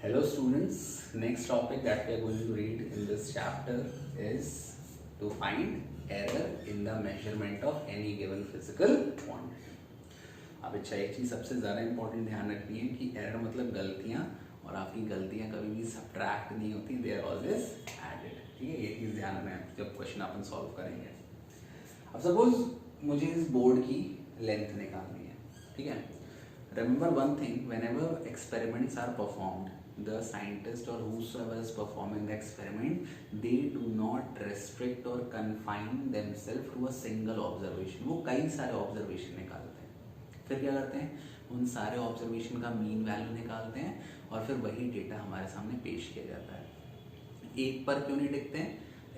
Hello students, next topic that we are going to read in this chapter is to find error in the measurement of any given physical quantity. अब अच्छा एक चीज़ सबसे ज़्यादा important ध्यान रखनी है कि एरर मतलब गलतियाँ, और आपकी गलतियाँ कभी भी सब्ट्रैक्ट नहीं होती, दे आर ऑलवेज एडेड। ठीक है, ये चीज़ ध्यान रखना जब क्वेश्चन अपन सॉल्व करेंगे। अब सपोज मुझे इस बोर्ड की लेंथ निकालनी है, ठीक है। Remember one thing, whenever experiments are performed, the scientist or whosoever is performing the experiment, they do not restrict or confine themselves to a single observation. वो कई सारे observation निकालते हैं, फिर क्या करते हैं, उन सारे observation का mean value निकालते हैं और फिर वही डेटा हमारे सामने पेश किया जाता है। एक पर क्यों नहीं टिकते हैं?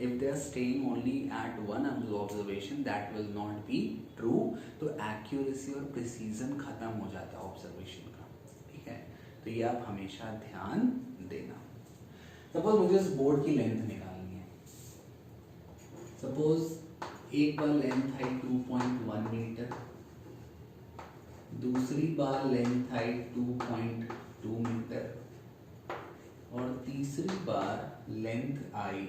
If they are staying only at one observation, that will not be true. तो accuracy और precision खत्म हो जाता है observation का, ठीक है। तो ये आप हमेशा ध्यान देना। Suppose मुझे इस बोर्ड की लेंथ निकालनी है। Suppose एक बार लेंथ है 2.1 मीटर, दूसरी बार लेंथ है 2.2 मीटर और तीसरी बार लेंथ आई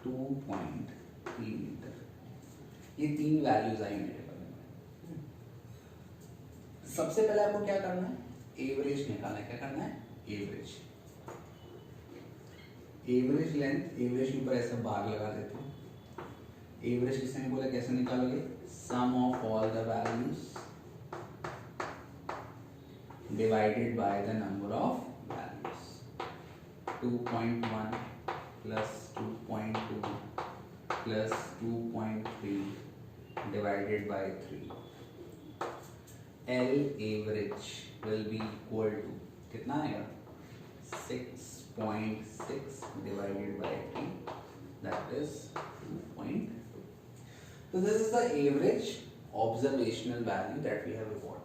2.3 मीटर। ये तीन वैल्यूज आई मेरे पास। सबसे पहले आपको क्या करना है, एवरेज निकालना है। क्या करना है? एवरेज। एवरेज लेंथ, एवरेज के ऊपर ऐसा बार लगा देते हैं। एवरेज किसने बोला, कैसे निकालोगे? Sum of all the values divided by the number of values. 2.1 plus 2.2 plus 2.3 divided by 3. L average will be equal to कितना आएगा? 6.6 divided by 3, that is 2.2. So this is the average observational value that we have got.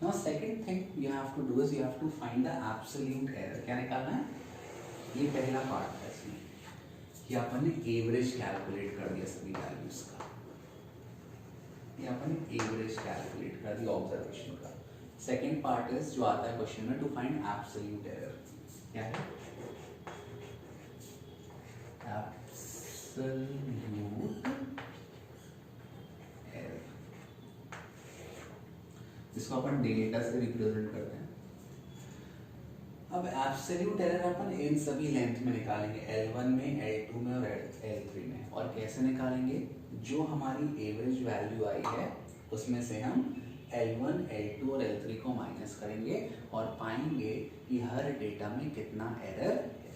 Now second thing you have to do is you have to find the absolute error. क्या निकालना है? ये पहला part है इसमें कि अपन ने average calculate कर दिया सभी वैल्यूज का। ये अपन ने एवरेज कैलकुलेट कर दिया ऑब्जर्वेशन का। सेकंड पार्ट इज जो आता है क्वेश्चन में, टू फाइंड एब्सोल्यूट एरर। क्या है? एब्सोल्यूट एरर, जिसको अपन डेटा से रिप्रेजेंट करते हैं। अब एब्सोल्यूट एरर अपन इन सभी लेंथ में निकालेंगे, L1 में, L2 में और L3 में। और कैसे निकालेंगे? जो हमारी एवरेज वैल्यू आई है उसमें से हम L1, L2 और L3 को माइनस करेंगे और पाएंगे कि हर डेटा में कितना एरर है।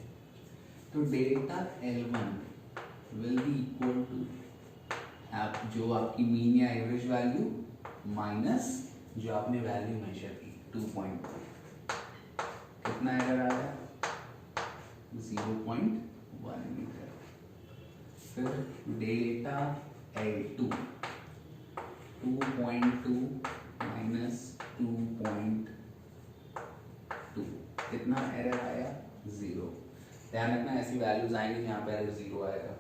तो data L1 will be equal to जो आपकी मीन या एवरेज वैल्यू माइनस जो आपने वैल्यू मेजर की 2.2। कितना एरर आ रहा है? 0.1 मीटर। फिर डेटा L2 2.2 माइनस 2.2, कितना एरर आया? 0। ध्यान रखना ऐसी वैल्यूज आएंगी यहाँ पे एरर 0 आएगा।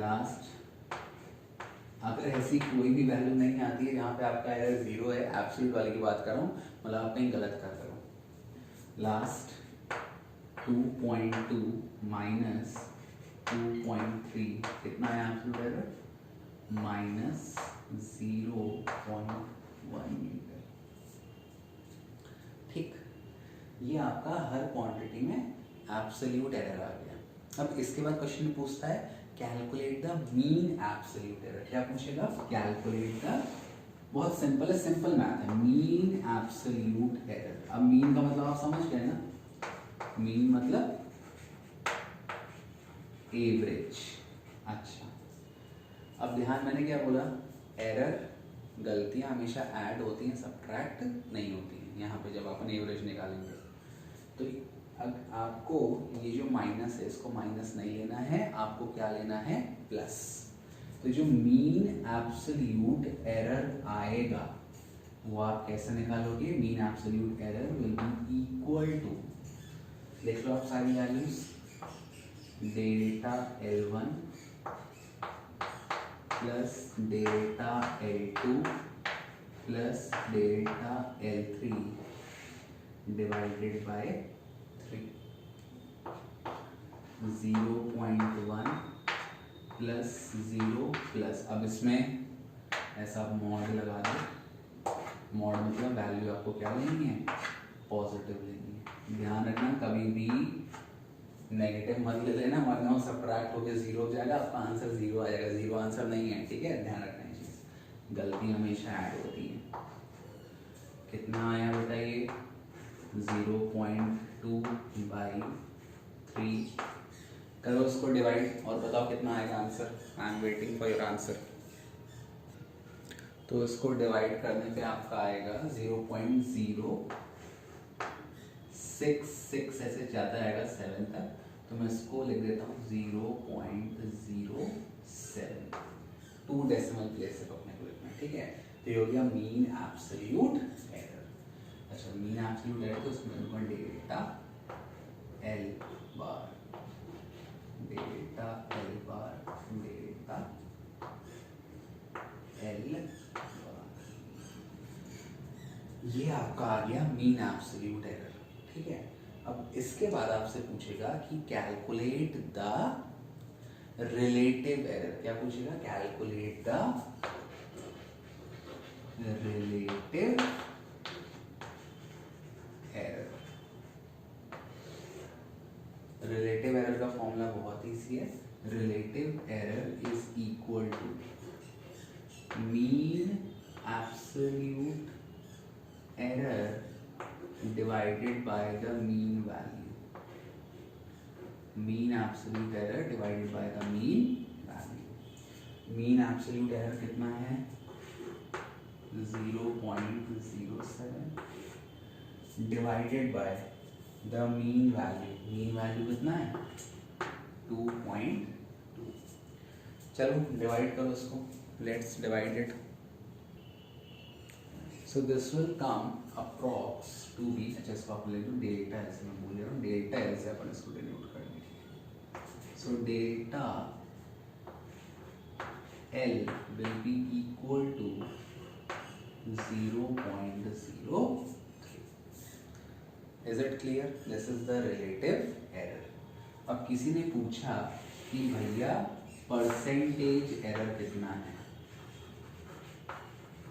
लास्ट, अगर ऐसी कोई भी वैल्यू नहीं आती है जहाँ पे आपका एरर 0 है, एब्सोल्यूट वाले की बात कर रहा हूँ, मतलब आप कहीं गलत कर रहे हो। लास्ट 2.2 माइनस 2.3 कितना है एब्सोल्यूट एरर? Minus 0.1 metre. ठीक, ये आपका हर क्वांटिटी में एब्सोल्यूट एरर आ गया। अब इसके बाद क्वेश्चन पूछता है calculate the mean absolute error. क्या पूछेगा? कैलकुलेट द, बहुत सिंपल है, सिंपल मैथ है, मीन एब्सोल्यूट एरर। अब मीन का मतलब आप समझ गए ना, मीन मतलब एवरेज। अच्छा, अब ध्यान, मैंने क्या बोला? एरर, गलतियां हमेशा ऐड होती हैं, सब्ट्रैक्ट नहीं होती हैं। यहाँ पे जब अपन एवरेज निकालेंगे तो आपको ये जो माइनस है इसको माइनस नहीं लेना है, आपको क्या लेना है? प्लस। तो जो मीन एब्सोल्यूट एरर आएगा वो आप कैसे निकालोगे? Mean absolute error will be equal to, देख लो आप सारी values, data L1 plus data L2 plus data L3 divided by 3, 0.1 plus 0 plus, अब इसमें ऐसा मॉड लगा दो, मॉड मतलब वैल्यू आपको क्या लेनी है, पॉजिटिव लेनी है। ध्यान रखना कभी भी नेगेटिव मत ले लेना, वरना वो सबट्रैक्ट होकर 0 हो जाएगा, आपका आंसर 0 आ जाएगा। 0 आंसर नहीं है, ठीक है, ध्यान रखना ये चीज़, गलती हमेशा ऐड होती है। कितना आया बताइए, 0.2 बाई 3, करो उसको डिवाइड और बताओ कितना आएगा answer. I am waiting for your answer. तो इसको डिवाइड करने पे आपका आएगा 0.066, ऐसे जाता आएगा 7 तक, तो मैं इसको लिख देता हूँ 0.07, 2 डेसिमल प्लेस से अपने को लिखना है, ठीक है। तो ये हो गया मीन एब्सोल्यूट एरर। अच्छा, मीन एब्सोल्यूट एरर, तो उसमें लिखूंगा डेटा एल बार, डेटा एल बार, डेटा एल, ये आपका आ गया मीन एब्सोल्यूट एरर, ठीक है। अब इसके बाद आपसे पूछेगा कि कैलकुलेट द रिलेटिव एरर, क्या पूछेगा, calculate the relative error. Relative error का फॉर्मूला बहुत ईजी है, relative error is equal to mean absolute error divided by the mean value, mean absolute error divided by the mean value। mean absolute error कितना है, 0.07 divided by the mean value, mean value कितना है 2.2। चलो divide करो इसको, let's divide it। So this will come approx to be, अच्छा इसको आप ले लो डेल्टा, ऐसे मैं बोल रहा हूँ डेल्टा एल से अपन इसको डिनोट करेंगे। So delta L will be equal to 0.03। Is it clear? This is the relative error। अब किसी ने पूछा कि भैया परसेंटेज एरर कितना है,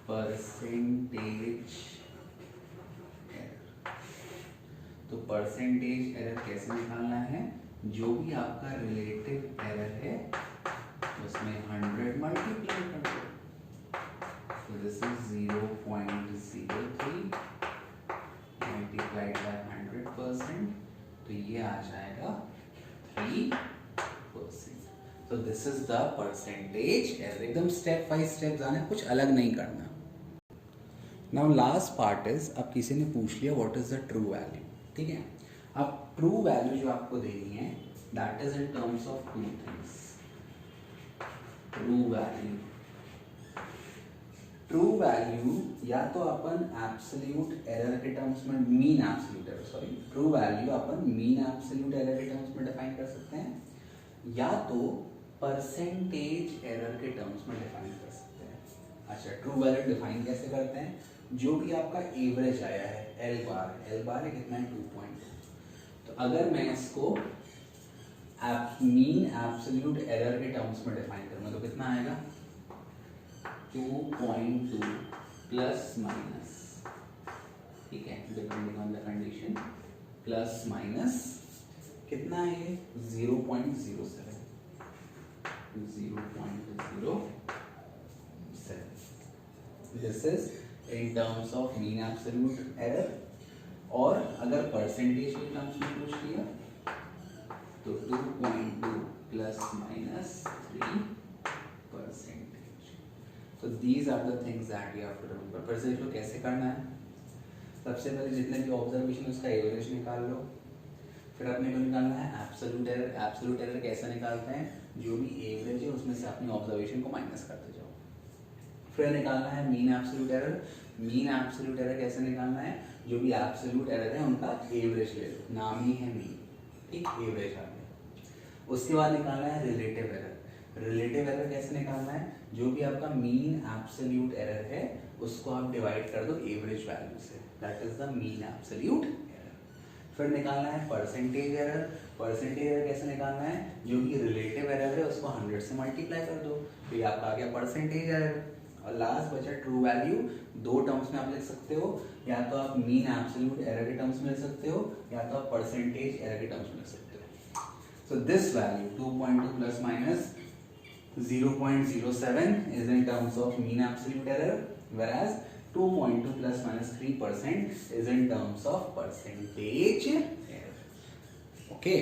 परसेंटेज एरर, तो परसेंटेज एरर कैसे निकालना है, जो भी आपका रिलेटिव एरर है उसमें 100 मल्टीप्लाई कर दो, तो दिस इज 0.03 मल्टीप्लाइड बाय 100%, तो ये आ जाएगा 3%। तो this is the percentage error. एकदम स्टेप बाय स्टेप जाना, कुछ अलग नहीं करना। नाउ लास्ट पार्ट इज, अब किसी ने पूछ लिया what is the true value, ठीक है। अब ट्रू वैल्यू जो आपको देनी है that is in terms of 2 things. True value, true value या तो अपन एब्सोल्यूट एरर के टर्म्स में, mean absolute error, sorry, true value अपन मीन एब्सोल्यूट एरर के टर्म्स में डिफाइन कर सकते हैं, या तो परसेंटेज एरर के टर्म्स में डिफाइन कर सकते हैं। अच्छा, ट्रू वैल्यू डिफाइन कैसे करते हैं, जो भी आपका एवरेज आया है एल बार है कितना है 2.2, तो अगर मैं इसको मीन एब्सोल्यूट एरर के टर्म्स में डिफाइन करूंगा तो कितना आएगा 2.2 प्लस माइनस, ठीक है, depending on the condition, plus minus कितना है 0.07, 0.07। This is in terms of mean absolute error. और अगर परसेंटेज के टर्म्स में पूछ लिया तो 2.2 प्लस माइनस 3%। तो these are the things that you have to remember. फिर से इसको कैसे करना है, सबसे पहले जितने भी ऑब्जर्वेशन उसका एवरेज निकाल लो, फिर अपने को निकालना है एब्सोल्यूट एरर। एब्सोल्यूट एरर कैसे निकालते हैं, जो भी एवरेज है उसमें से अपनी ऑब्जर्वेशन को माइनस करते जाओ। फिर निकालना है mean absolute error. Mean absolute error कैसे निकालना है, जो भी एब्सोल्यूट एरर है उनका एवरेज ले लो, नाम ही है मीन, ठीक, एवरेज आ गया। उसके बाद निकालना है रिलेटिव एरर। रिलेटिव एरर कैसे निकालना है, जो भी आपका मीन एब्सोल्यूट एरर है उसको आप डिवाइड कर दो एवरेज वैल्यू से, that is the mean absolute error. फिर निकालना है परसेंटेज एरर। परसेंटेज एरर कैसे निकालना है, जो कि रिलेटिव एरर है उसको 100 से मल्टीप्लाई कर दो, तो ये आपका आ गया परसेंटेज एरर। और लास्ट बचा ट्रू वैल्यू। दो टर्म्स में आप लिख सकते हो, या तो आप मीन एब्सोल्यूट एरर के टर्म्स में लिख सकते हो, या तो आप परसेंटेज एरर के टर्म्स में लिख सकते हो। So this value 2.2 plus minus 0.07 is in terms of mean absolute error, whereas 2.2 plus minus 3% is in terms of percentage error. Okay.